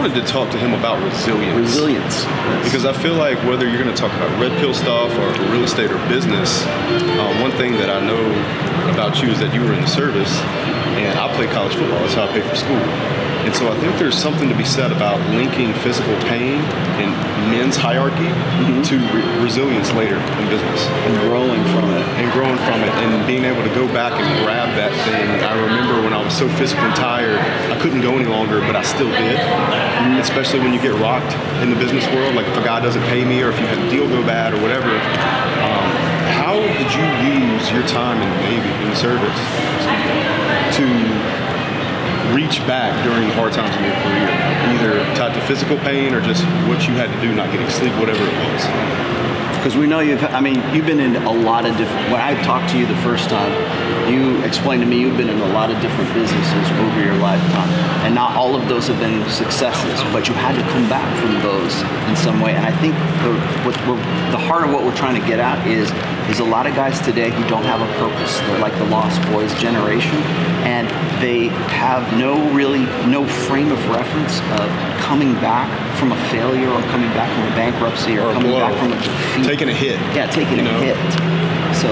wanted to talk to him about resilience. Resilience. Because I feel like whether you're going to talk about red pill stuff or real estate or business, one thing that I know about you is that you were in the service, and I played college football. That's how I paid for school. And so I think there's something to be said about linking physical pain and men's hierarchy to resilience later in business. And growing from it. And being able to go back and grab that thing. I remember when I was so physically tired, I couldn't go any longer, but I still did. Especially when you get rocked in the business world, like if a guy doesn't pay me or if you had a deal go bad or whatever. How did you use your time in the Navy, in the service, to reach back during hard times in your career, either tied to physical pain or just what you had to do, not getting sleep, whatever it was? Because we know you've been in a lot of different, when I talked to you the first time, you explained to me you've been in a lot of different businesses over your lifetime. And not all of those have been successes, but you had to come back from those in some way. And I think the heart of what we're trying to get at is a lot of guys today who don't have a purpose. They're like the Lost Boys generation, and they have no frame of reference of coming back from a failure or coming back from a bankruptcy or coming back from a defeat. Taking a hit. Yeah, taking a hit. So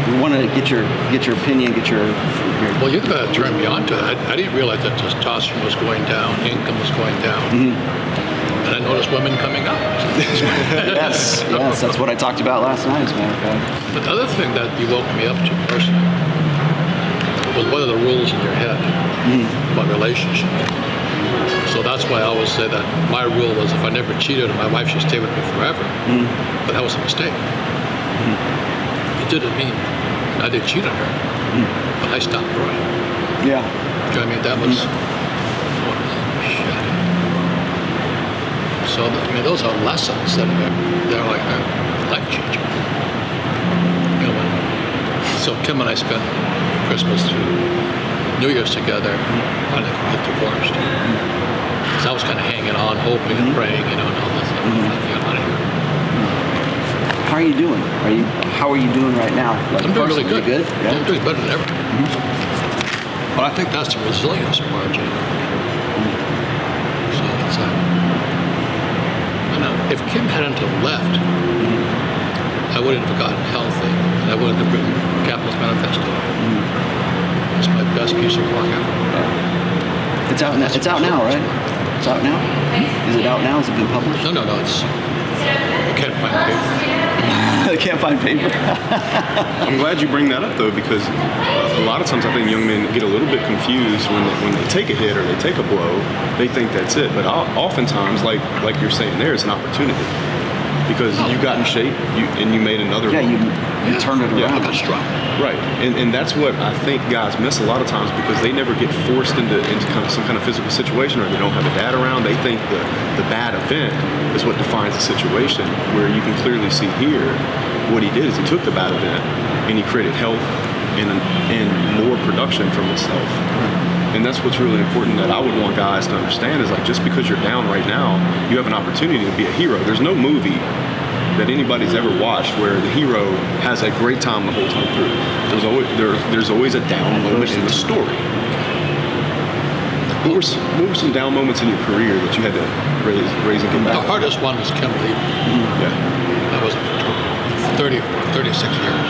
we want to get your opinion, get your. Well, you turned me on to it. I didn't realize that testosterone was going down, income was going down. And I noticed women coming up. yes, that's what I talked about last night, as a matter of fact. But the other thing that you woke me up to personally was what are the rules in your head about relationship. So that's why I always say that my rule was if I never cheated, my wife should stay with me forever. But that was a mistake. It didn't mean I didn't cheat on her, but I stopped growing. Yeah. Do you know what I mean? That was shit. So those are lessons that they're like life changing. So Kim and I spent Christmas through New Year's together. I didn't get divorced. Because I was kind of hanging on, hoping and praying, and all this stuff. Out of here. How are you doing? How are you doing right now? Like, I'm doing really good. Good? Yeah. I'm doing better than ever. But I think that's the resilience part, Jay. So it's if Kim hadn't have left, I wouldn't have gotten healthy, and I wouldn't have written Capitalist Manifesto. It's my best piece of work ever. It's out now. It's out now, right? It's out now. Is it out now? Has it been published? No. It's I can't find paper. I can't find paper. I'm glad you bring that up, though, because a lot of times I think young men get a little bit confused when they take a hit or they take a blow. They think that's it, but oftentimes, like you're saying, there is an opportunity because you got in shape and you made another. Yeah, you turned it around. I got strong. Right, and that's what I think guys miss a lot of times because they never get forced into kind of some kind of physical situation or they don't have a dad around. They think the bad event is what defines the situation, where you can clearly see here what he did is he took the bad event and he created health and more production from himself. And that's what's really important that I would want guys to understand is like just because you're down right now, you have an opportunity to be a hero. There's no movie that anybody's ever watched where the hero has a great time the whole time through. There's always a down moment in the story. What were some down moments in your career that you had to raise and get back? The hardest one was Kim leaving. Yeah. That was 36 years.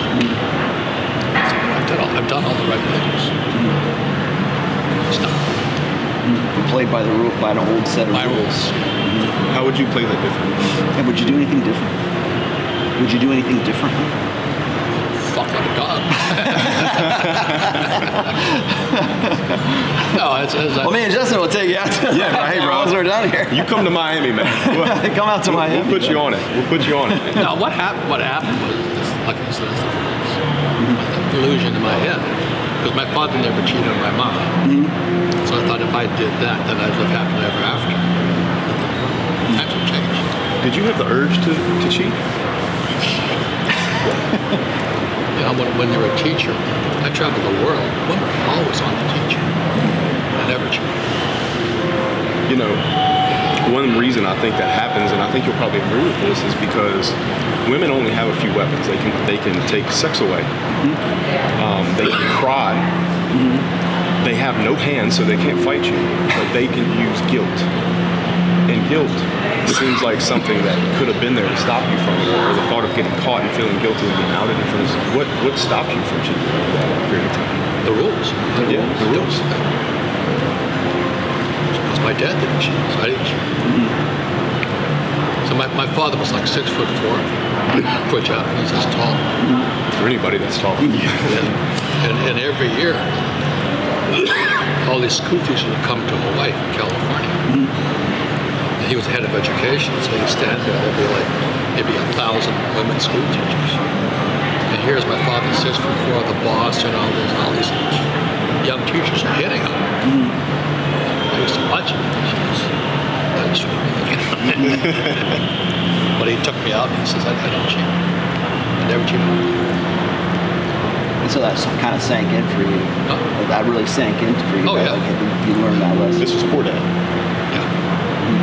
I've done all the right things. Stop. You played by an old set of rules. How would you play that differently? And would you do anything different? Would you do anything differently? Fuck like a dog. No, well, me and Justin will take you out to hey, bro. Once we're done here. You come to Miami, man. Come out to Miami. We'll put you on it. No, what happened was, like I said, the illusion in my head. Because my father never cheated on my mom. So I thought if I did that, then I'd live happily ever after. Times have changed. Did you have the urge to cheat? When you're a teacher, I traveled the world. Women are always on the teacher. I never cheated. One reason I think that happens, and I think you'll probably agree with this, is because women only have a few weapons. They can take sex away. They can cry. They have no hands, so they can't fight you. But they can use guilt. guilt seems like something that could have been there to stop you from it, or the thought of getting caught and feeling guilty and being outed in front of what stopped you from cheating at that period of time? The rules. Yeah, the rules. Because my dad didn't cheat, so I didn't cheat. So my father was like 6'4", for Japanese, that's tall. For anybody that's tall. And every year, all these school teachers would come to Hawaii, California. And he was the head of education, so he'd stand there, there'd be like maybe 1,000 women school teachers. And here's my father, 6'4", the boss, and all these young teachers are hitting him. I used to watch him. That's for me. But he took me out and he says, I don't cheat. I never cheated. And so that kind of sank in for you. Huh? That really sank in for you. Oh, yeah. Like, you learned that lesson. This was poor dad. Yeah.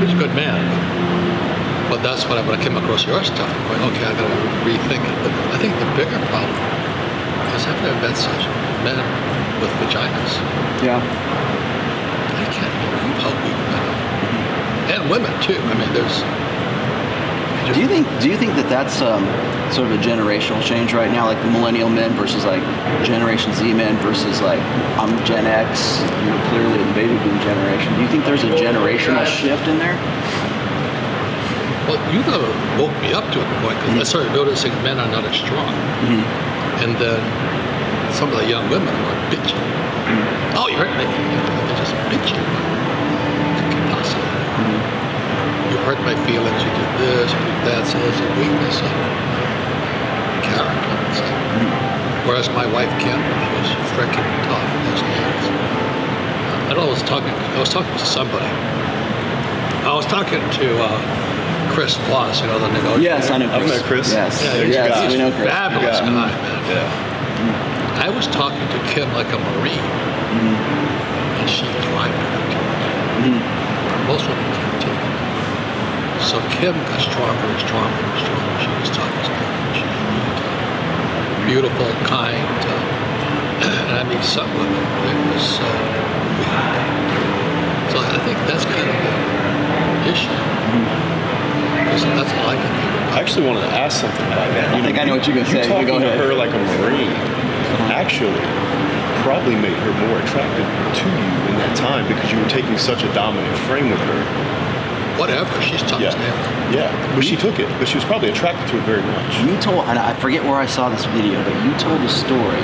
He was a good man. But that's when I came across your stuff, I'm going, okay, I got to rethink it. But I think the bigger problem is I've never met such men with vaginas. Yeah. I can't believe how weak men are. And women, too. I mean, there's... Do you think that that's sort of a generational change right now, like the millennial men versus like Generation Z men versus like I'm Gen X, clearly the baby boom generation. Do you think there's a generational shift in there? Well, you woke me up to a point because I started noticing men are not as strong. And then some of the young women are bitching. Oh, you hurt me. They're just bitching. Possible. You hurt my feelings, you did this, you did that, so there's a weakness of character. So. Whereas my wife, Kim, she was freaking tough as nails. I was talking to somebody. I was talking to Chris Voss, the negotiator. Yes, I know Chris. I've met Chris. Yes, Yeah, yes, we know Chris. Fabulous guy, man. Yeah. I was talking to Kim like a Marine, and she thrived with it. Most women can't take it. So Kim got stronger and stronger and stronger. She was tough as nails. She was really tough. Beautiful, kind, and I mean, some women, they were so weak. So I think that's kind of the issue. Because that's all I can think about. I actually wanted to ask something about that. I think I know what you're going to say. You talking Go to ahead. her like a Marine actually probably made her more attractive to you in that time because you were taking such a dominant frame with her. Whatever, she's tough as nails. Yeah, but she took it. But she was probably attracted to it very much. You told, and I forget where I saw this video, but you told a story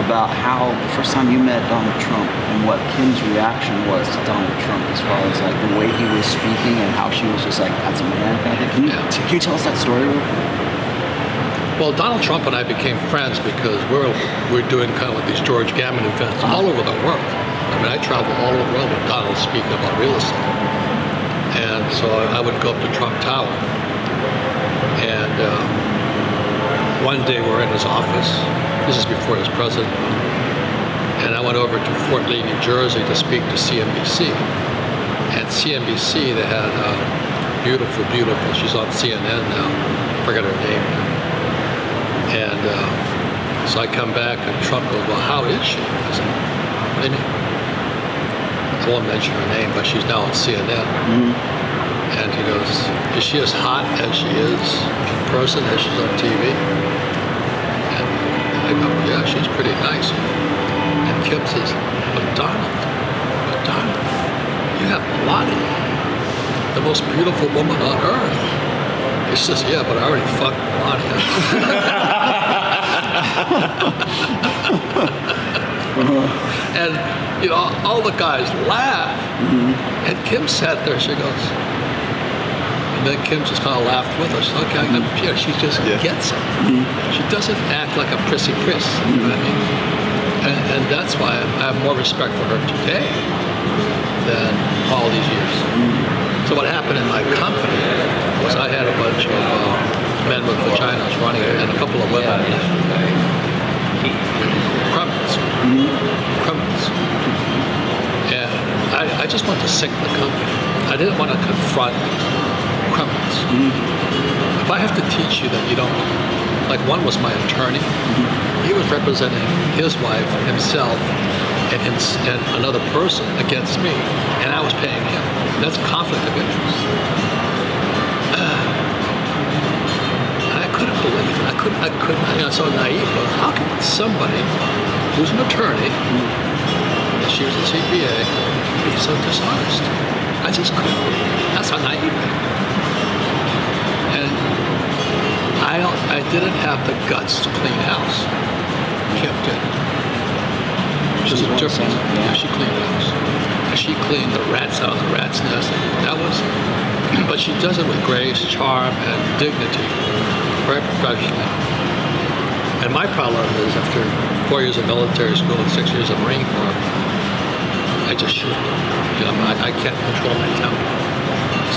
about how the first time you met Donald Trump and what Kim's reaction was to Donald Trump as far as like the way he was speaking and how she was just like, that's a man kind of thing. Can you tell us that story real quick? Well, Donald Trump and I became friends because we're doing kind of like these George Gammon events all over the world. I mean, I travel all over the world with Donald speaking about real estate. And so I would go up to Trump Tower. And one day we're in his office. This is before he was president. And I went over to Fort Lee, New Jersey to speak to CNBC. At CNBC, they had beautiful, she's on CNN now. I forgot her name now. And so I come back and Trump goes, well, how is she? I said, what do you mean? I won't mention her name, but she's now on CNN. And he goes, is she as hot as she is in person as she's on TV? And I go, yeah, she's pretty nice. And Kim says, but Donald, you have Lottie, the most beautiful woman on earth. He says, yeah, but I already fucked Lottie. And all the guys laugh. And Kim sat there. She goes, and then Kim just kind of laughed with us. Okay, she just gets it. She doesn't act like a prissy Chris. You know what I mean? And that's why I have more respect for her today than all these years. So what happened in my company was I had a bunch of men with vaginas running and a couple of women. Criminals. And I just wanted to sink the company. I didn't want to confront criminals. If I have to teach you that you don't, like one was my attorney, he was representing his wife, himself, and another person against me, and I was paying him. That's conflict of interest. sounds so naive, but how can somebody who's an attorney, and she was a CPA, be so dishonest? I just couldn't. That's how naive I am. And I didn't have the guts to clean house. Kim did. She's a difference. Yeah, she cleaned the house. And she cleaned the rats out of the rat's nest. That was, but she does it with grace, charm, and dignity, very professionally. And my problem is, after 4 years of military school and 6 years of Marine Corps, I just shoot. You know, I can't control my temper.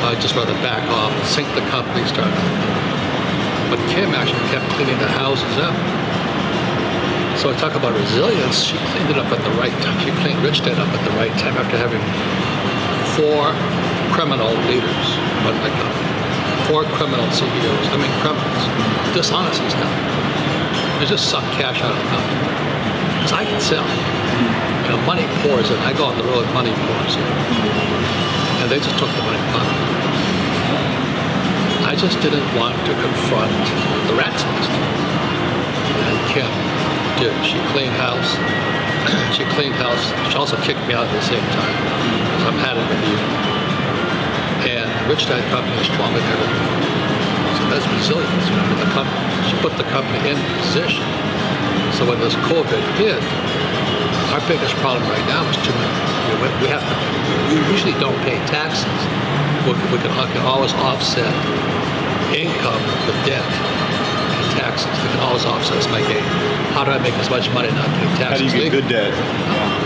So I just rather back off, sink the company, start. But Kim actually kept cleaning the houses up. So I talk about resilience. She cleaned it up at the right time. She cleaned Rich Dad up at the right time after having 4 criminal leaders run the company. 4 criminal CEOs. I mean, criminals. Dishonest as hell. They just suck cash out of the company. Because I can sell. You know, money pours in. I go on the road, money pours in. And they just took the money pocket. I just didn't want to confront the rat's nest. And Kim did. She cleaned house. She cleaned house. She also kicked me out at the same time. Because I'm had it with you. And the Rich Dad company is stronger than ever before. So that's resilience. You know, with the company. She put the company in position. So when this COVID hit, our biggest problem right now is too many. You know, we usually don't pay taxes. We can always offset income with debt and taxes. We can always offset my gain. How do I make as much money and not pay taxes? How do you get good debt?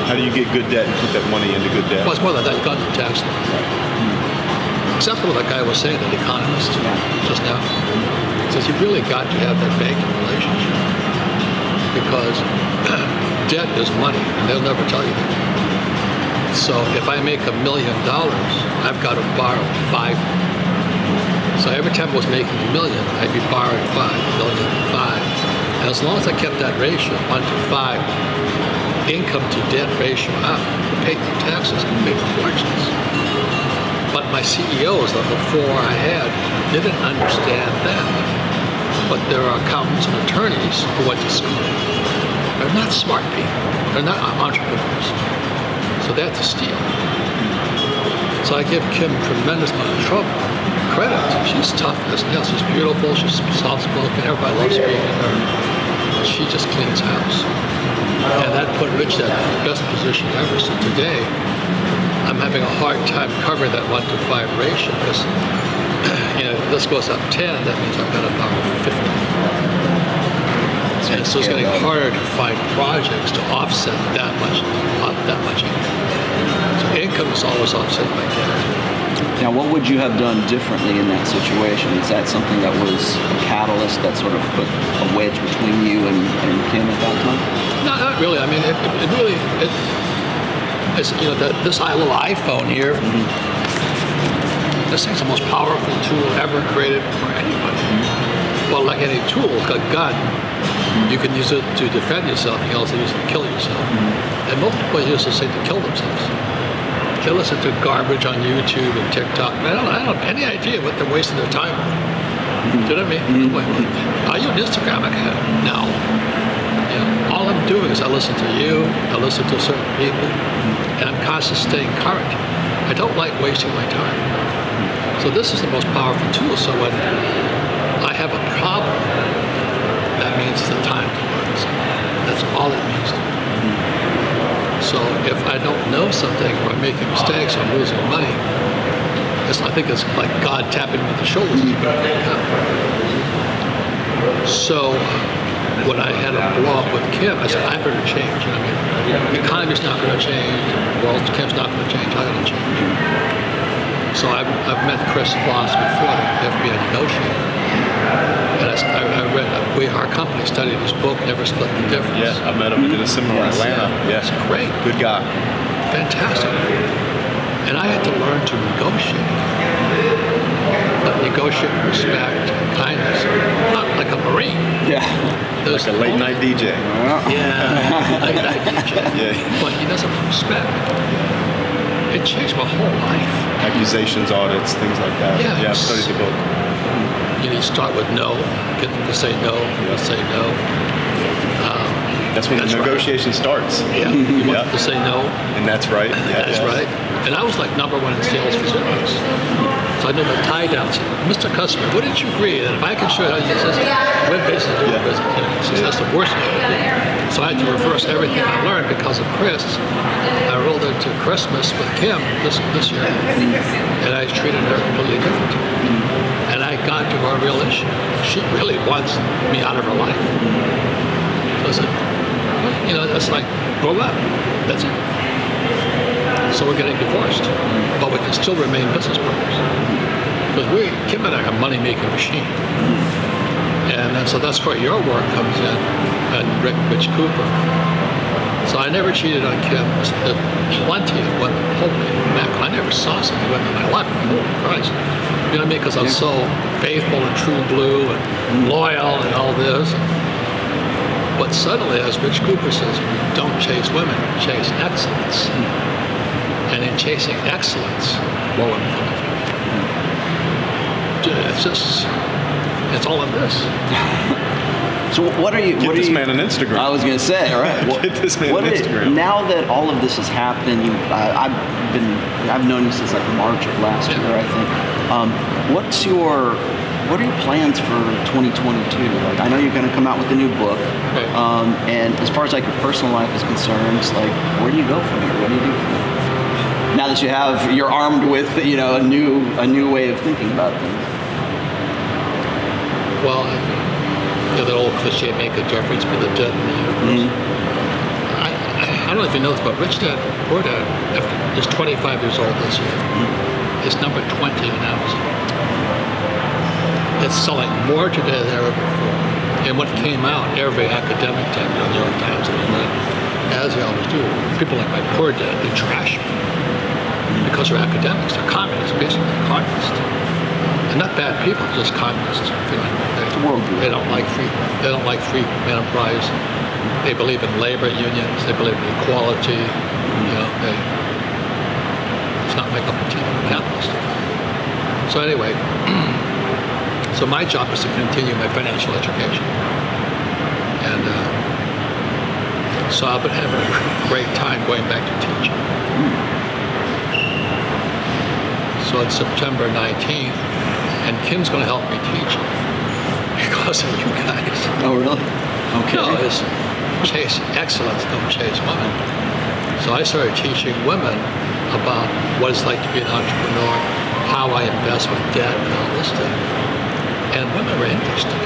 How do you get good debt and put that money into good debt? Well, it's more than that. You got the tax law. Except for what that guy was saying, that economist just now. He says you really got to have that banking relationship because debt is money, and they'll never tell you that. So if I make $1 million, I've got to borrow $5 million. So every time I was making $1 million, I'd be borrowing $5 million, $5. And as long as I kept that ratio 1 to 5, income to debt ratio up, paid the taxes and made fortunes. But my CEOs, the 4 I had, didn't understand that. But there are accountants and attorneys who went to school. They're not smart people. They're not entrepreneurs. So they have to steal. So I give Kim a tremendous amount of credit. She's tough as nails. She's beautiful. She's soft-spoken. Everybody loves speaking to her. She just cleans house. And that put Rich Dad in the best position ever. So today, I'm having a hard time covering that 1 to 5 ratio because, you know, if this goes up 10, that means I've got to borrow 50. And so it's getting harder to find projects to offset that much income. So income is always offset by debt. Now, what would you have done differently in that situation? Is that something that was a catalyst that sort of put a wedge between you and Kim at that time? No, not really. I mean, it's you know, this little iPhone here. This thing's the most powerful tool ever created for anybody. Well, like any tool, like God, you can use it to defend yourself. You can also use it to kill yourself. And most people use this thing to kill themselves. They listen to garbage on YouTube and TikTok. I don't have any idea what they're wasting their time on. Do you know what I mean? Are you on Instagram? No. You know, all I'm doing is I listen to you, I listen to certain people, and I'm constantly staying current. I don't like wasting my time. So this is the most powerful tool. So when I have a problem, that means it's the time to learn something. That's all it means to me. So if I don't know something or I'm making mistakes or I'm losing money, I think it's like God tapping me on the shoulder. So when I had a blow up with Kim, I said, I better change. I mean, the economy's not going to change. The world, Kim's not going to change. I got to change. So I've met Chris Voss before, the FBI negotiator. And I read, our company studied his book, Never Split the Difference. Yeah, I met him. We did a seminar in Atlanta. Yeah. It's great. Good guy. Fantastic. And I had to learn to negotiate. But negotiate with respect and kindness. Not like a Marine. Yeah. Like a late night DJ. Yeah, late night DJ. Yeah. But he doesn't respect. It changed my whole life. Accusations, audits, things like that. Yeah, I studied the book. You need to start with no, get them to say no, say no. That's when the negotiation starts. Yeah, you want them to say no. And that's right. That's right. And I was like #1 in sales for Xerox. So I did a tie down. Mr. Customer, wouldn't you agree that if I could show you how to use this web-based business, that's the worst thing I could do. So I had to reverse everything I learned because of Chris. I rolled into Christmas with Kim this year, and I treated her completely different. And I got to our real issue. She really wants me out of her life. So I said, that's like, grow up. That's it. So we're getting divorced, but we can still remain business partners. Because Kim and I are a money-making machine. And so that's where your work comes in, and Rich Cooper. So I never cheated on Kim. There's plenty of women, holy mackerel. I never saw so many women in my life. Holy Christ. You know what I mean? Because I'm so faithful and true blue and loyal and all this. But suddenly, as Rich Cooper says, don't chase women, chase excellence. And in chasing excellence, more women come after me. It's all in this. So what are you? Get this man on Instagram. I was going to say, all right. Get this man on Instagram. Now that all of this has happened, I've known you since like March of last year, I think. What are your plans for 2022? Like, I know you're going to come out with a new book, and as far as like your personal life is concerned, it's like, where do you go from here? What do you do from here? Now that you're armed with a new way of thinking about things. Well, that old cliche, make a difference, be the dead in the universe. I don't know if you know this, but Rich Dad Poor Dad is 25 years old this year. It's number 20 on Amazon. It's selling more today than ever before. And what came out, every academic type, New York Times and all that, as they always do, people like my poor dad, they trash me. Because they're academics, they're communists, basically communists. And not bad people, just communists. They don't like free enterprise. They believe in labor unions. They believe in equality. It's not my cup of tea. I'm a capitalist. So anyway, so my job is to continue my financial education, and so I've been having a great time going back to teaching. So it's September 19th, and Kim's going to help me teach it because of you guys. Oh, really? Okay. No, it's chase excellence, don't chase women. So I started teaching women about what it's like to be an entrepreneur, how I invest with debt and all this stuff. And women were interested.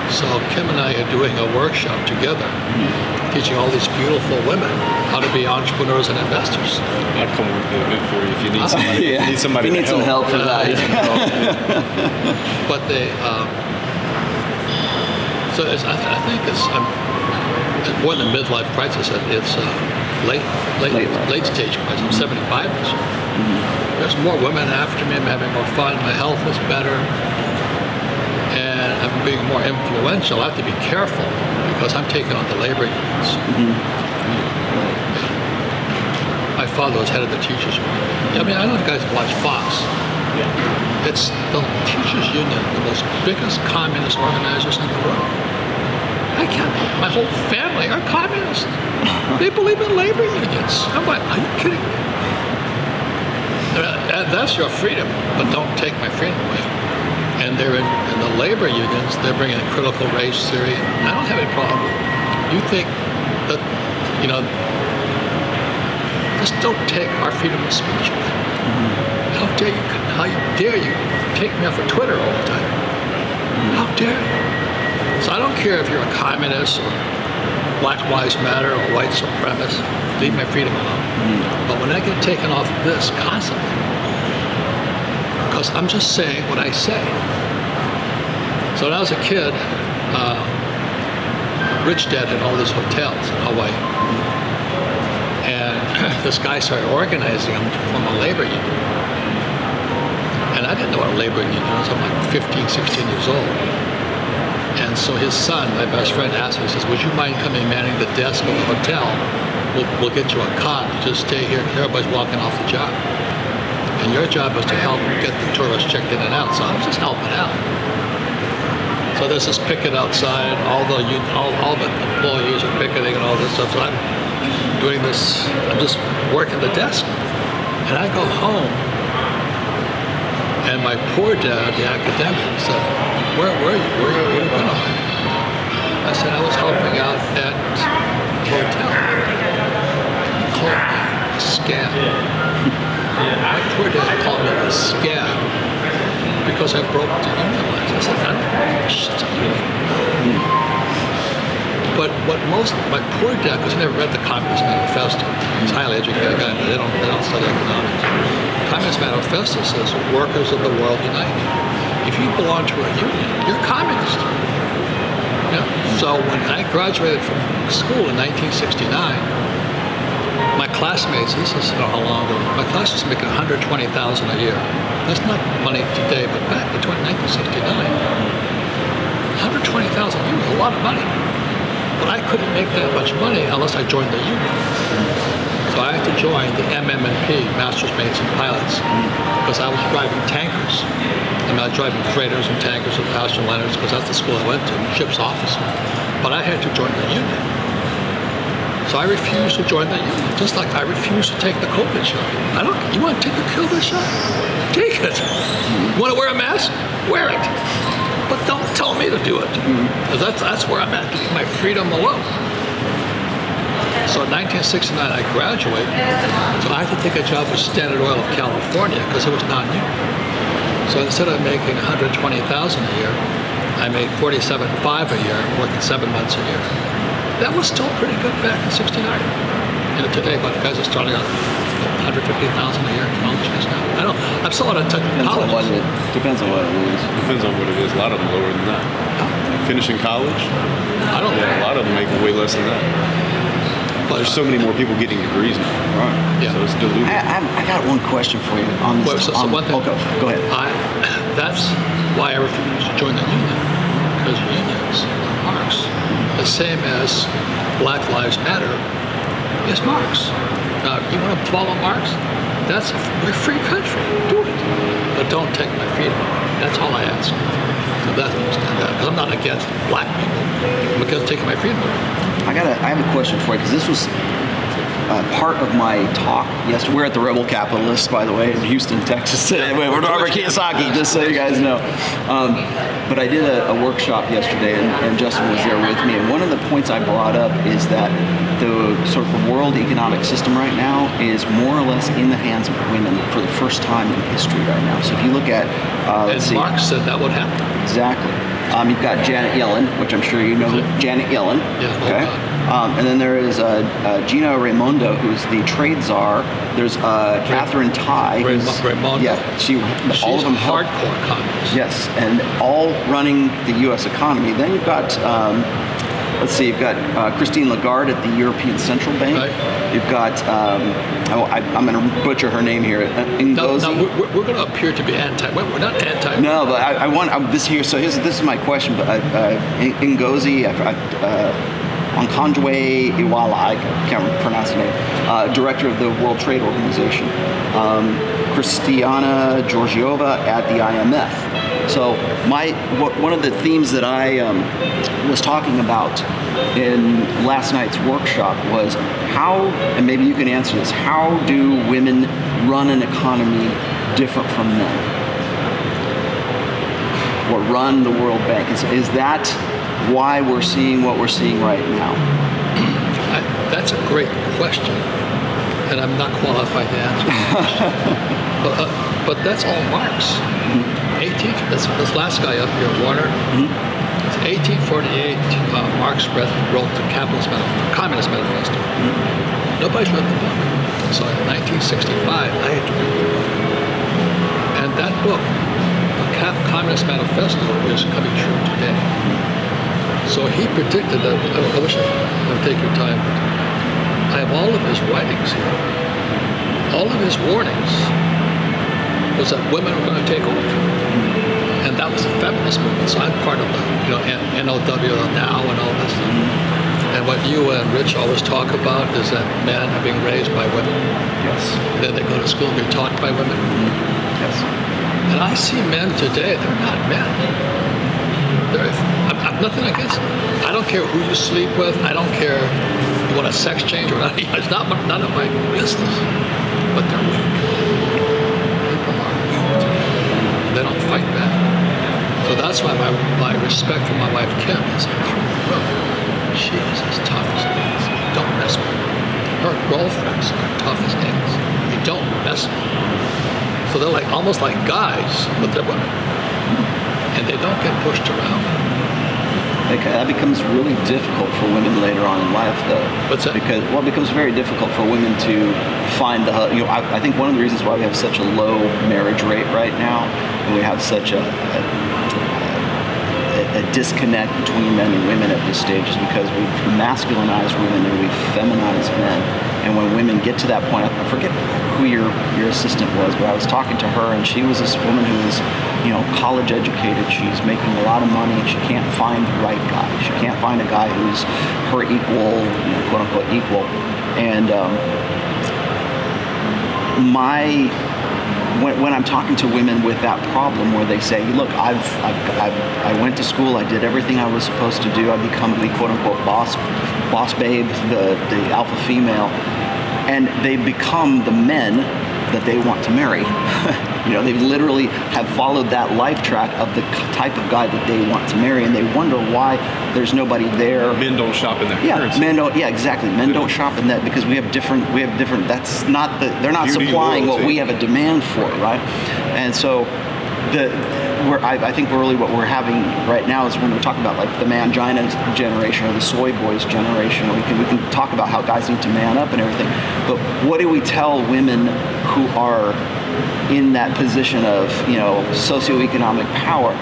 So Kim and I are doing a workshop together, teaching all these beautiful women how to be entrepreneurs and investors. I'd come work the event for you if you need somebody. If you need somebody you need to some help for that. But I think it's more than midlife crisis. It's late stage crisis. I'm 75 this year. There's more women after me. I'm having more fun. My health is better. And I'm being more influential. I have to be careful because I'm taking on the labor unions. My father was head of the teachers union. I mean, I know you guys watch Fox. It's the teachers union, the most biggest communist organizers in the world. My whole family are communists. They believe in labor unions. I'm like, are you kidding me? That's your freedom, but don't take my freedom away. And they're in the labor unions, they're bringing in critical race theory. I don't have any problem. You think that, just don't take our freedom of speech away. How dare you take me off of Twitter all the time? How dare you? So I don't care if you're a communist or Black Lives Matter or white supremacist, leave my freedom alone. But when I get taken off of this constantly, because I'm just saying what I say. So when I was a kid, Rich Dad had all these hotels in Hawaii. And this guy started organizing them to form a labor union. And I didn't know what a labor union was. I'm like 15, 16 years old. And so his son, my best friend, asked me, he says, would you mind coming manning the desk of the hotel? We'll get you a cot. You just stay here. Everybody's walking off the job. and your job is to help get the tourists checked in and out. So I was just helping out. So there's this picket outside, all the employees are picketing and all this stuff. So I'm doing this, I'm just working the desk. And I go home, and my poor dad, the academic, said, where were you? Where have you been on? I said, I was helping out at a hotel. He called me a scam. My poor dad called me a scam because I broke the union lines. I said, I don't know shit to you. But my poor dad, because he never read the Communist Manifesto, he's a highly educated guy, but they don't study economics. The Communist Manifesto says, workers of the world unite. If you belong to a union, you're communist. Yeah. So when I graduated from school in 1969, my classmates, this is how long ago, my class was making $120,000 a year. That's not money today, but back between 1969, $120,000 a year was a lot of money. But I couldn't make that much money unless I joined the union. So I had to join the MM&P, Masters, Mates, and Pilots, because I was driving tankers. I was driving freighters and tankers with Pastor Leonard's, because that's the school I went to, ship's officer. But I had to join the union. So I refused to join the union, just like I refused to take the COVID shot. You want to take the COVID shot? Take it. You want to wear a mask? Wear it. But don't tell me to do it, because that's where I'm at, getting my freedom alone. So in 1969, I graduated, so I had to take a job with Standard Oil of California, because it was non-union. So instead of making $120,000 a year, I made $47,500 a year, working 7 months a year. That was still pretty good back in '69. Today, but guys are starting out $150,000 a year in college now. I don't. I'm still at a college. Depends on what it is. Depends on what it is. A lot of them lower than that. Finishing college, I don't. Yeah, a lot of them make way less than that. But there's so many more people getting degrees now. Right. Yeah. So it's diluted. I got one question for you on this. So one thing. Okay, go ahead. That's why I refused to join the union, because unions are Marx. The same as Black Lives Matter is Marx. Now, you want to follow Marx? We're a free country. Do it. But don't take my freedom. That's all I ask. So that's understand that. Because I'm not against black people. I'm against taking my freedom. I have a question for you, because this was part of my talk yesterday. We're at the Rebel Capitalists, by the way, in Houston, Texas today. We're over Kiyosaki, just so you guys know. But I did a workshop yesterday, and Justin was there with me. And one of the points I brought up is that the sort of world economic system right now is more or less in the hands of women for the first time in history right now. So if you look at, Marx said that would happen. Exactly. You've got Janet Yellen, which I'm sure you know Janet Yellen. Yeah. Okay. And then there is Gina Raimondo, who's the trade czar. There's Catherine Tai. Raimondo. Yeah, she's all of them hardcore communist. Yes, and all running the U.S. economy. Then you've got, you've got Christine Lagarde at the European Central Bank. Right. You've got, I'm going to butcher her name here, Ngozi. No, we're going to appear to be anti. We're not anti. No, but I want this here. So this is my question. But Ngozi, Okonjo Iweala, I can't pronounce the name, director of the World Trade Organization, Christiana Georgieva at the IMF. So one of the themes that I was talking about in last night's workshop was how, and maybe you can answer this, how do women run an economy different from men? Or run the World Bank? Is that why we're seeing what we're seeing right now? That's a great question, and I'm not qualified to answer that question. But that's all Marx. This last guy up here, Warner, 1848, Marx wrote the Communist Manifesto. Nobody's read the book. So in 1965, I had to read the book. And that book, the Communist Manifesto, is coming true today. So he predicted that. I wish I would take your time. I have all of his writings here. All of his warnings was that women were going to take over. And that was the feminist movement. So I'm part of the, NOW now and all this stuff. And what you and Rich always talk about is that men are being raised by women. Yes. Then they go to school and be taught by women. Yes. And I see men today, they're not men. I'm nothing against them. I don't care who you sleep with. I don't care if you want a sex change or not. It's none of my business. But they're weak. People are weak today. They don't fight back. So that's why my respect for my wife, Kim, is incredible. She is as tough as nails. Don't mess with her. Her girlfriends are tough as nails. You don't mess with them. So they're like almost like guys, but they're women. And they don't get pushed around. That becomes really difficult for women later on in life, though. What's that? Because, well, it becomes very difficult for women to find the, I think one of the reasons why we have such a low marriage rate right now, and we have such a disconnect between men and women at this stage, is because we've masculinized women and we've feminized men. And when women get to that point, I forget who your assistant was, but I was talking to her, and she was this woman who was, college educated. She's making a lot of money, and she can't find the right guy. She can't find a guy who's her equal, quote unquote equal. And when I'm talking to women with that problem, where they say, look, I went to school, I did everything I was supposed to do, I become the quote unquote boss babe, the alpha female, and they become the men that they want to marry. They literally have followed that life track of the type of guy that they want to marry, and they wonder why there's nobody there. Men don't shop in that currency. Exactly. Men don't shop in that because we have different, that's not they're not supplying what we have a demand for, right? And so I think really what we're having right now is when we talk about like the mangina generation or the soy boys generation, we can talk about how guys need to man up and everything. But what do we tell women who are in that position of socioeconomic power?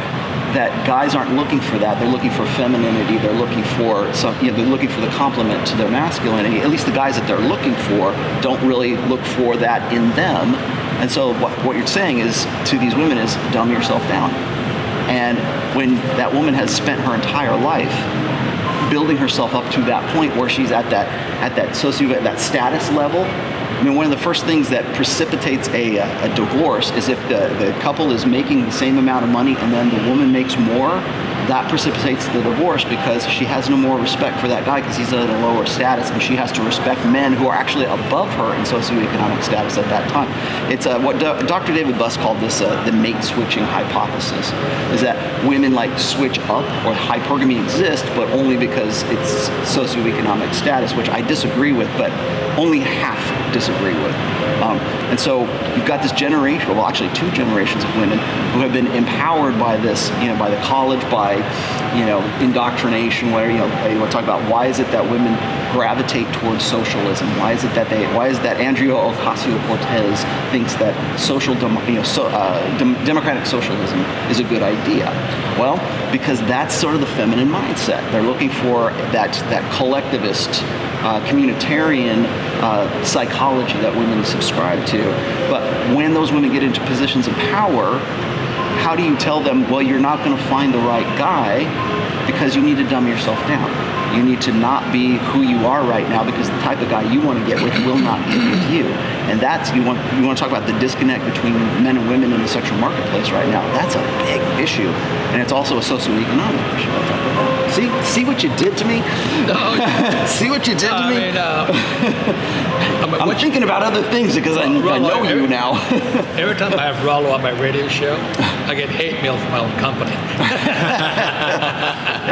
That guys aren't looking for that. They're looking for femininity. They're looking for they're looking for the complement to their masculinity. At least the guys that they're looking for don't really look for that in them. And so what you're saying is to these women is dumb yourself down. And when that woman has spent her entire life building herself up to that point where she's at that status level, I mean, one of the first things that precipitates a divorce is if the couple is making the same amount of money and then the woman makes more. That precipitates the divorce because she has no more respect for that guy because he's at a lower status, and she has to respect men who are actually above her in socioeconomic status at that time. It's what Dr. David Buss called this the mate switching hypothesis, is that women like switch up, or hypergamy exists, but only because it's socioeconomic status, which I disagree with, but only half disagree with. And so you've got this generation, well, actually two generations of women who have been empowered by this, by the college, by, indoctrination, where, you want to talk about why is it that women gravitate towards socialism? Why is it that Andrea Ocasio-Cortez thinks that democratic socialism is a good idea? Well, because that's sort of the feminine mindset. They're looking for that collectivist, communitarian psychology that women subscribe to. But when those women get into positions of power, how do you tell them, well, you're not going to find the right guy because you need to dumb yourself down? You need to not be who you are right now because the type of guy you want to get with will not be with you. And that's, you want to talk about the disconnect between men and women in the sexual marketplace right now. That's a big issue. And it's also a socioeconomic issue. See what you did to me? No. See what you did to me? I'm thinking about other things because I know you now. Every time I have Rollo on my radio show, I get hate mail from my own company.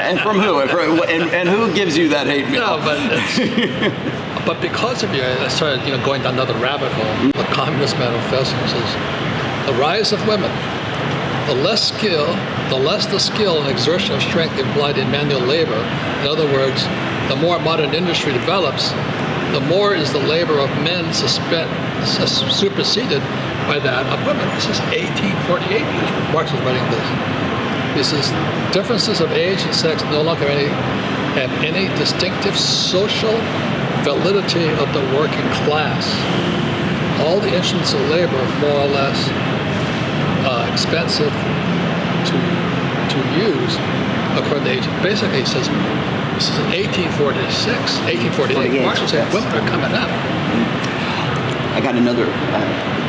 And from who? And who gives you that hate mail? No, but because of you, I started going down another rabbit hole. The Communist Manifesto says the rise of women. The less the skill and exertion of strength implied in manual labor. In other words, the more modern industry develops, the more is the labor of men superseded by that of women. This is 1848. Marx was writing this. This is differences of age and sex no longer have any distinctive social validity of the working class. All the instruments of labor are more or less expensive to use according to age. Basically, he says This is 1846, 1848. 48, Marx would say yes. women are coming up. I got another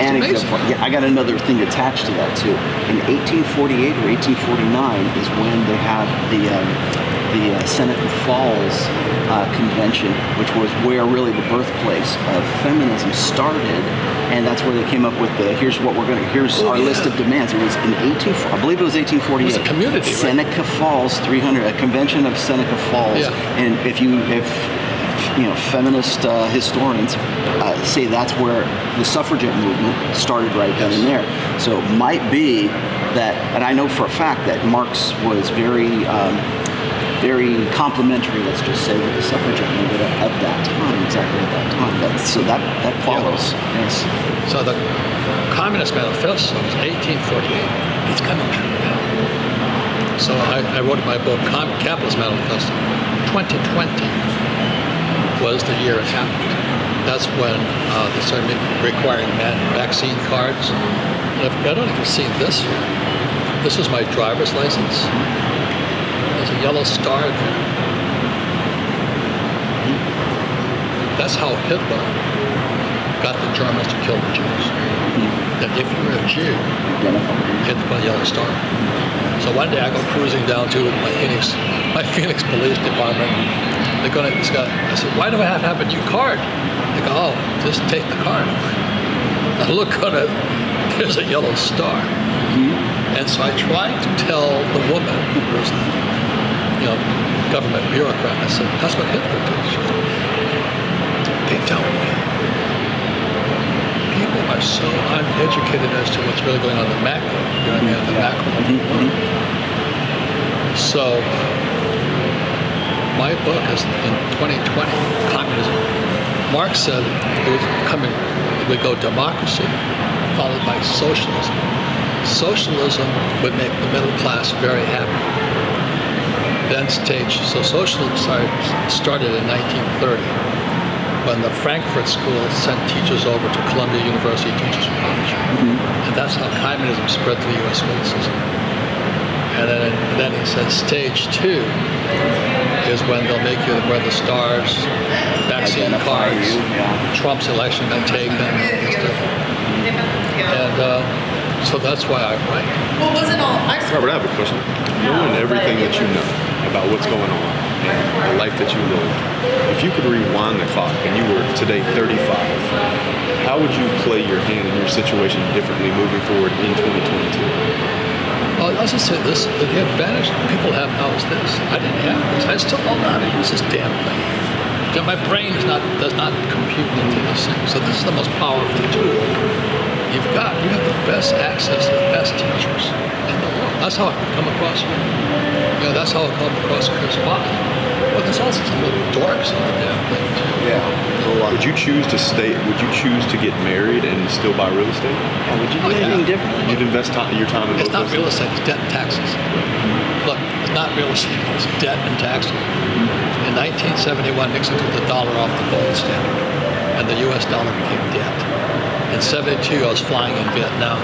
anecdote. amazing. Yeah, I got another thing attached to that too. In 1848 or 1849 is when they have the Seneca Falls convention, which was where really the birthplace of feminism started, and that's where they came up with the here's our list of demands. It was in I believe it was 1848. It was a community, right? Seneca Falls 300, a convention of Seneca Falls, Yeah. and if feminist historians say that's where the suffragette movement started right then and there. So it might be that, and I know for a fact that Marx was very complimentary, let's just say, with the suffragette movement at that time, exactly at that time. That follows. Yeah. Yes. So the Communist Manifesto was 1848. It's coming true now. So I wrote in my book, Capitalist Manifesto, 2020 was the year it happened. That's when they started requiring vaccine cards. And I don't know if you've seen this here. This is my driver's license. There's a yellow star there. That's how Hitler got the Germans to kill the Jews. That if you were a Jew, hit the yellow star. So one day I go cruising down to my Phoenix Police Department. They're going to this guy. I said, "Why do I have to have a new card?" They go, "Oh, just take the card." I look at it. There's a yellow star. And so I tried to tell the woman who was, government bureaucrat. I said, "That's what Hitler did." She goes, "They don't know. People are so uneducated as to what's really going on in the macro. You know what I mean? The macro. So my book is in 2020, Communism. Marx said it would go democracy, followed by socialism. Socialism would make the middle class very happy. Then socialism started in 1930 when the Frankfurt School sent teachers over to Columbia University Teachers College. And that's how communism spread to the U.S. school system. And then he said stage 2 is when they'll make you wear the stars, vaccine cards, Trump's election got taken, and stuff. And so that's why I write. Well, wasn't all. Robert, I have a question. Knowing everything that you know about what's going on and the life that you live, if you could rewind the clock and you were today 35, how would you play your hand in your situation differently moving forward in 2022? Well, I'll just say this, the advantage people have now is this. I didn't have this. I still don't know how to use this damn thing. My brain does not compute into this thing. So this is the most powerful tool you've got. You have the best access to the best teachers in the world. That's how it can come across you. That's how it come across Chris Fox. But there's also some little dorks in the damn thing too. Yeah. Would you choose to get married and still buy real estate? Would you do anything differently? You'd invest your time in It's both not real estate, it's debt and taxes. Look, it's not real estate, it's debt and taxes. In 1971, Nixon took the dollar off the gold standard, and the U.S. dollar became debt. In 72, I was flying in Vietnam.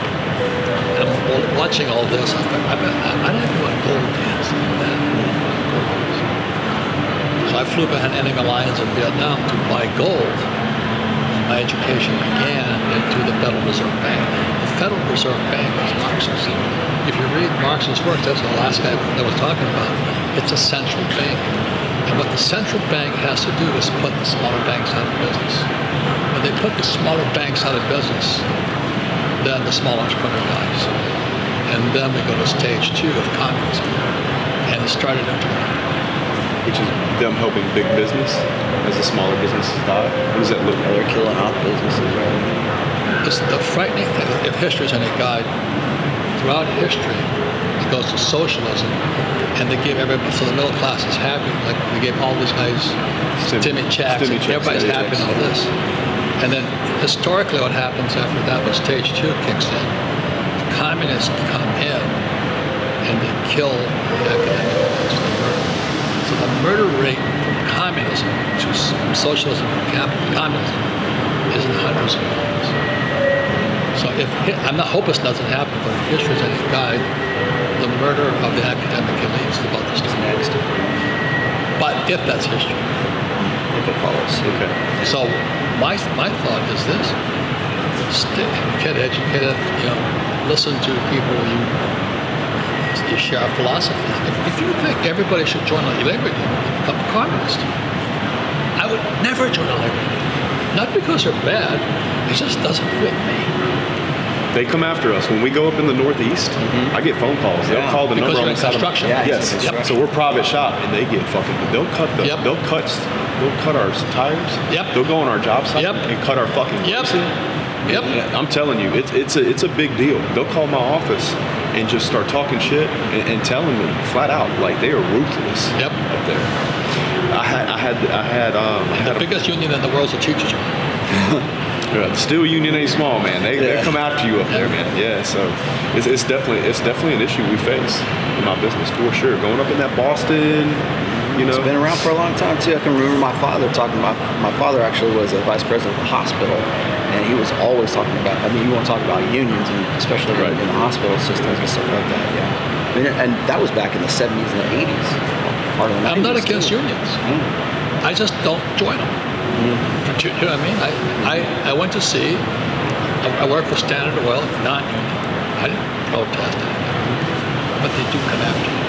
And I'm watching all this. I didn't even want gold dance like that. So I flew behind enemy lines in Vietnam to buy gold. My education began into the Federal Reserve Bank. The Federal Reserve Bank is Marxist. If you read Marx's work, that's the last guy that was talking about. It's a central bank. And what the central bank has to do is put the smaller banks out of business. When they put the smaller banks out of business, then the small entrepreneur dies. And then we go to stage 2 of communism. And it started in 2020. Which is them helping big business as the smaller businesses die? What does that look like? They're killing off businesses, right? It's the frightening thing, if history is any guide, throughout history, it goes to socialism, and they give everybody, so the middle class is happy. Like they gave all these guys stimmy checks, and everybody's happy and all this. And then historically what happens after that, when stage 2 kicks in, the communists come in and they kill the academics. So the murder rate from communism from socialism to communism is in the hundreds of millions. So I'm not hoping this doesn't happen, but if history is any guide, the murder of the academic elites is about to start next. but if that's history. If it follows. Okay. So my thought is this: get educated. Listen to people you share philosophies. If you think everybody should join a labor union and become a communist, I would never join a labor union. Not because they're bad, it just doesn't fit me. They come after us when we go up in the Northeast. I get phone calls. They'll call the Because number you're on in the side of construction. Yeah, Yes. Yep. So we're private shop, and they get fucking. They'll cut our tires. Yep. They'll go on our job site Yep. and cut our fucking Yep. racing. Yep. I'm telling you, it's a big deal. They'll call my office and just start talking shit and telling me flat out like they are ruthless. Yep. Up there. I had The biggest union in the world is the teachers union. Yeah, the steel union ain't small, man. They come after you up there, man. Yeah, so it's definitely an issue we face in my business for sure. Going up in that Boston, It's been around for a long time too. I can remember my father talking about. My father actually was a vice president of the hospital, and he was always talking about. I mean, you want to talk about unions, and especially Right. in the hospital systems and stuff like that. Yeah, I mean, and that was back in the 70s and the 80s. Part of the I'm not 90s, against too. unions. I just don't join them. Do you know what I mean? I went to see. I worked for Standard Oil, non-union. I didn't protest anything, but they do come after you.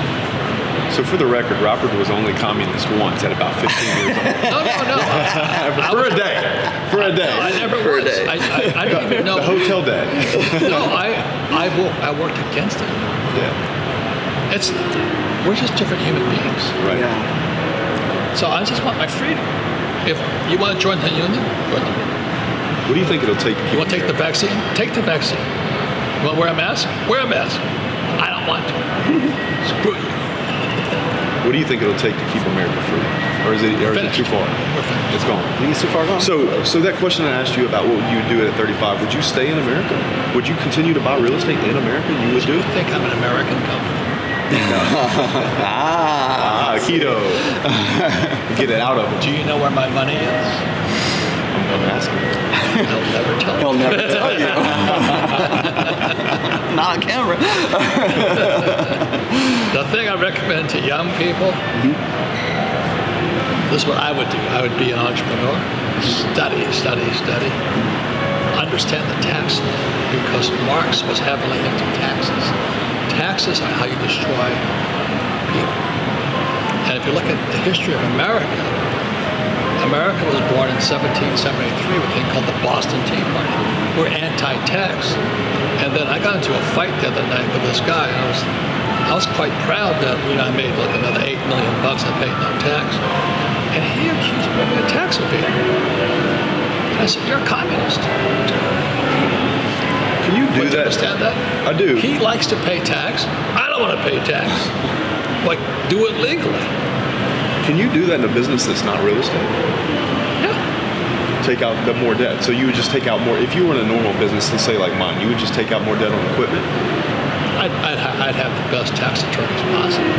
So for the record, Robert was only communist once at about 15 years old. No. For a day. For a day. No, I never For a was. day. I didn't even know. The hotel day. No, I worked against it. Yeah. We're just different human beings. Right. Yeah. So I just want my freedom. If you want to join the union, join the union. What do you think it'll take to keep You want to take the America? vaccine? Take the vaccine. You want to wear a mask? Wear a mask. I don't want to. Screw you. What do you think it'll take to keep America free? Or is it Finished. too far? We're finished. It's gone. You think it's too far gone? So that question I asked you about what would you do at 35, would you stay in America? Would you continue to buy real estate in America? You would Do do? you think I'm an American company? Keto. Get it out of Do him. you know where my money is? I'm asking. I'll never tell He'll you. never tell you. Not on camera. The thing I recommend to young people, this is what I would do. I would be an entrepreneur. Study. Understand the tax law, because Marx was heavily into taxes. Taxes are how you destroy people. And if you look at the history of America, America was born in 1773 with a thing called the Boston Tea Party. We're anti-tax. And then I got into a fight the other night with this guy, and I was quite proud that I made like another $8 million and paid no tax. And he accused me of being a tax evader. And I said, "You're a communist." Can you do Do you that? understand that? I do. He likes to pay tax. I don't want to pay tax. Like, do it legally. Can you do that in a business that's not real estate? Yeah. Take out the more debt. So you would just take out more. If you were in a normal business, let's say like mine, you would just take out more debt on equipment. I'd have the best tax attorneys possible.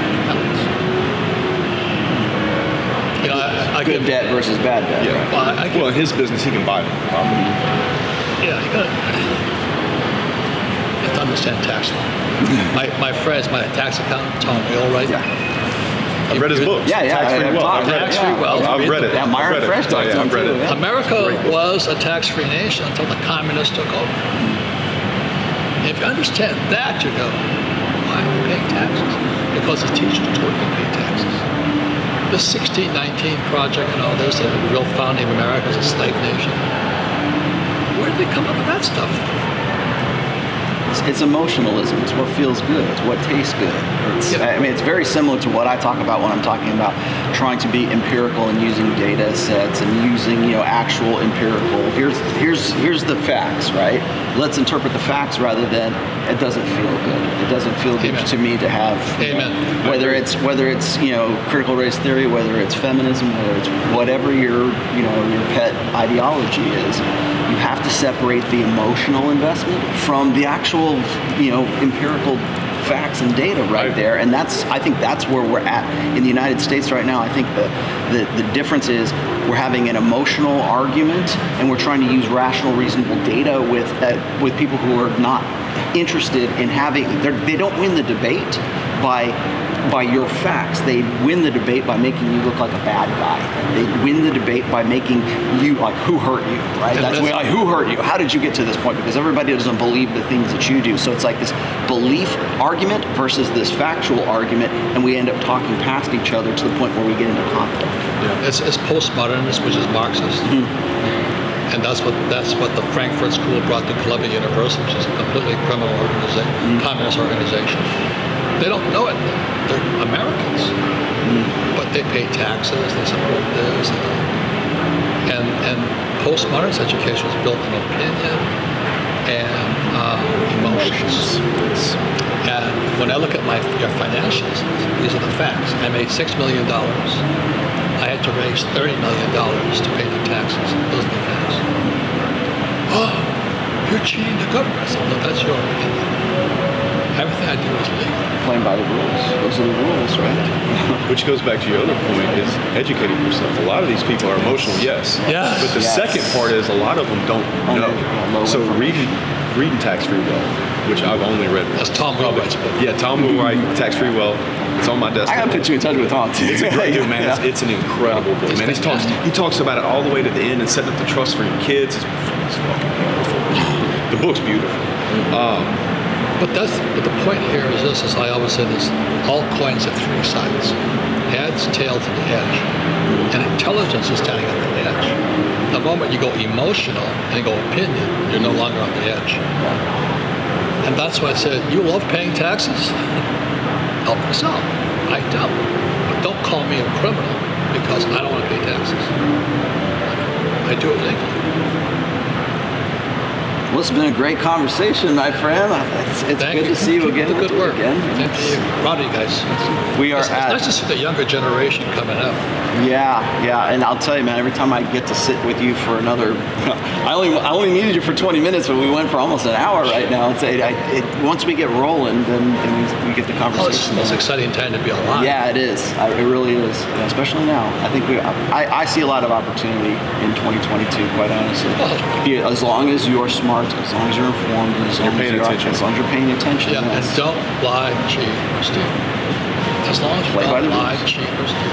You know, I Good give, debt versus bad debt. Yeah. Right? Well, I give, Well, in his business, he can buy the property. yeah, you have to understand tax law. my friends, my tax accountant, Tom Wheelwright. Yeah. I've read his book. Yeah, Tax-free I've wealth. talked- I've read it. Tax-free wealth. I've read it. Yeah, Myron I've read it. Fresh talked to him I've read too, it. yeah. America was a tax-free nation until the communists took over. If you understand that, you go, why are we paying taxes? Because the teachers told you to pay taxes. The 1619 Project and all this, the real founding of America as a slave nation. Where did they come up with that stuff? It's emotionalism. It's what feels good. It's what tastes good. I mean, it's very similar to what I talk about when I'm talking about trying to be empirical and using data sets and using, actual empirical. Here's the facts, right? Let's interpret the facts rather than it doesn't feel good. It doesn't feel good Amen. to me to have Amen. whether it's critical race theory, whether it's feminism, whether it's whatever your pet ideology is. You have to separate the emotional investment from the actual, empirical facts and data right there. And I think that's where we're at in the United States right now. I think the difference is we're having an emotional argument and we're trying to use rational, reasonable data with people who are not interested in having, they don't win the debate by by your facts. They win the debate by making you look like a bad guy. They win the debate by making you like, who hurt you, right? That's why, like, who hurt you? How did you get to this point? Because everybody doesn't believe the things that you do. So it's like this belief argument versus this factual argument, and we end up talking past each other to the point where we get into conflict. Yeah. It's postmodernist, which is Marxist. And that's what the Frankfurt School brought to Columbia University, which is a completely criminal organization, communist organization. They don't know it. They're Americans, but they pay taxes. They support this, and postmodernist education is built on opinion and emotions. And when I look at your financials, these are the facts. I made $6 million. I had to raise $30 million to pay the taxes. Those are the facts. Oh, you're cheating the government. I said, no, that's your opinion. Everything I do is legal. Playing by the rules. Those are the rules, right? Which goes back to your other point, is educating yourself. A lot of these people are emotional, yes. Yes. But the second part is a lot of them don't know. So reading Tax-Free Wealth, which I've only read. That's Tom Wheelwright's book. Yeah, Tom Wheelwright, Tax-Free Wealth. It's on my desk. I gotta put you in touch with Tom too. It's a great dude, man. It's an incredible book, man. He talks about it all the way to the end and setting up the trust for your kids. It's fucking beautiful. The book's beautiful. But the point here is this, as I always say this, all coins have three sides. Heads, tails, and the edge. And intelligence is standing at the edge. The moment you go emotional and you go opinion, you're no longer on the edge. And that's why I said, you love paying taxes? Help yourself. I don't. But don't call me a criminal because I don't want to pay taxes. I do it legally. Well, it's been a great conversation, my friend. It's good to see you again. Keep the good work. Again. Thank you. Proud of you guys. It's nice to see the younger generation coming up. Yeah, and I'll tell you, man. Every time I get to sit with you for another, I only needed you for 20 minutes, but we went for almost an hour right now. Once we get rolling, then we get the conversation. It's the most exciting time to be alive. Yeah, it is. It really is, especially now. I think I see a lot of opportunity in 2022. Quite honestly, as long as you're smart, as long as you're informed, and as long as you're paying attention. Yeah, yes. and don't lie, cheat, or steal. As long as you don't lie, cheat, or steal.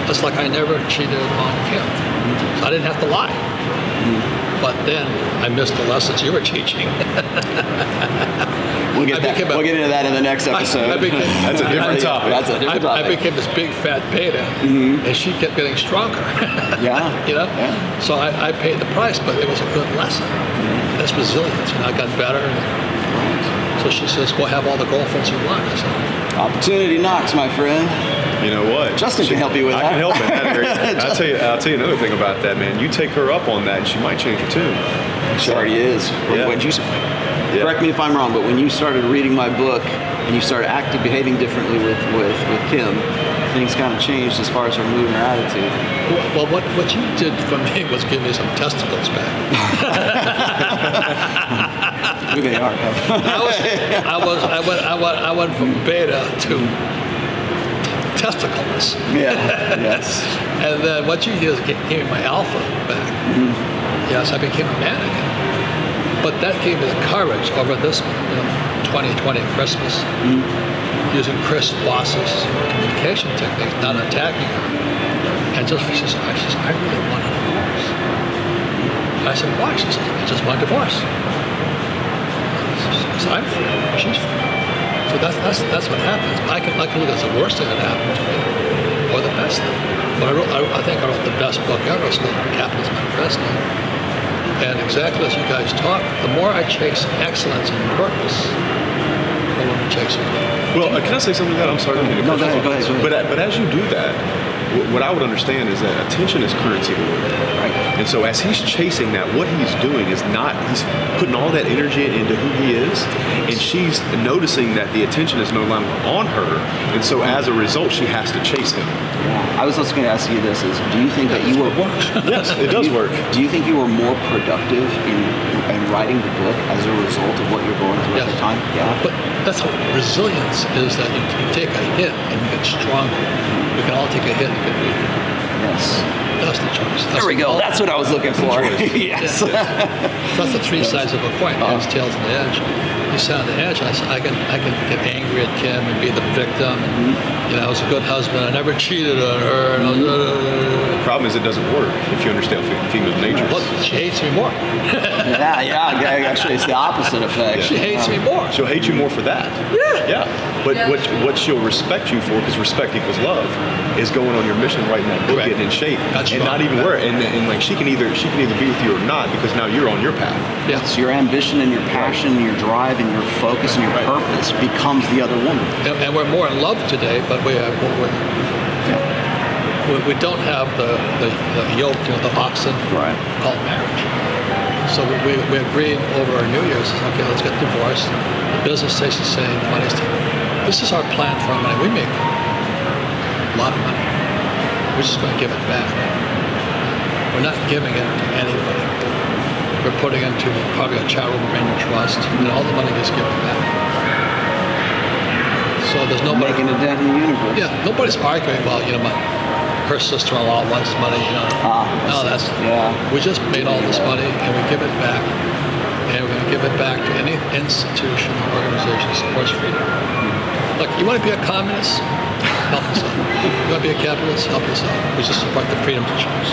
It's like I never cheated on Kim. So I didn't have to lie. But then I missed the lessons you were teaching. We'll get into that in the next episode. That's a different topic. That's a different topic. I became this big fat beta, and she kept getting stronger. Yeah. Yeah. So I paid the price, but it was a good lesson. That's resilience, and I got better. So she says, "Go have all the girlfriends you want." I said, "Opportunity knocks, my friend." You know what? Justin can help you with that. I can help it. I'll tell you another thing about that, man. You take her up on that, and she might change her tune. She already is. Yeah. What'd you say? Yeah. Correct me if I'm wrong, but when you started reading my book and you started behaving differently with Kim, things kind of changed as far as her mood and her attitude. Well, what you did for me was give me some testicles back. Who they are? I went from beta to testicleless. Yeah. Yes. And then what you did is gave me my alpha back. Yes, I became a man again. But that gave me the courage over this 2020 Christmas, using Chris Voss's communication technique, not attacking her. And she says, I really want a divorce. I said, why? She says, I just want a divorce. I said, I'm free, she's free. So that's what happens. I can look at the worst thing that happened to me, or the best thing. But I think I wrote the best book ever. It's called Capitalism Manifesto. And exactly as you guys talk, the more I chase excellence and purpose, the more I chase it. Well, can I say something to that? I'm sorry. No, go ahead. But as you do that, what I would understand is that attention is currency to work. Right. And so as he's chasing that, what he's doing is he's putting all that energy into who he is, and she's noticing that the attention is no longer on her, and so as a result, she has to chase him. Yeah. I was also going to ask you this: do you think that you were? Yes, it does work. Do you think you were more productive in writing the book as a result of what you're going through at the time? Yeah. But that's what resilience is, that you take a hit and you get stronger. We can all take a hit and get weaker. Yes. That's the choice. There we go. That's what I was looking for. Yes. That's the three sides of a coin. Heads, tails, and the edge. You sit on the edge. I can get angry at Kim and be the victim. And, I was a good husband. I never cheated on her. And The problem is it doesn't work if you understand female nature. Look, she hates me more. yeah. Actually, it's the opposite effect. She hates me more. She'll hate you more for that. Yeah. But what she'll respect you for, because respect equals love, is going on your mission, writing that book, getting in shape, That's and right. not even worry. And like she can either be with you or not, because now you're on your path. Yes, your ambition and your passion, your drive and your focus and your purpose becomes the other woman. And we're more in love today, but we don't have the yoke, the oxen called marriage. So we agreed over our New Year's, okay, let's get divorced. The business takes the same, the money's taken. This is our plan for our money. We make a lot of money. We're just going to give it back. We're not giving it to anybody. We're putting it into probably a charitable trust, and all the money gets given back. So there's nobody Making a dent in the universe. Yeah, nobody's arguing. Well, her sister-in-law wants money. We just made all this money and we give it back, and we're going to give it back to any institution or organization that supports freedom. Look, you want to be a communist? Help us out. You want to be a capitalist? Help us out. We just support the freedom to choose.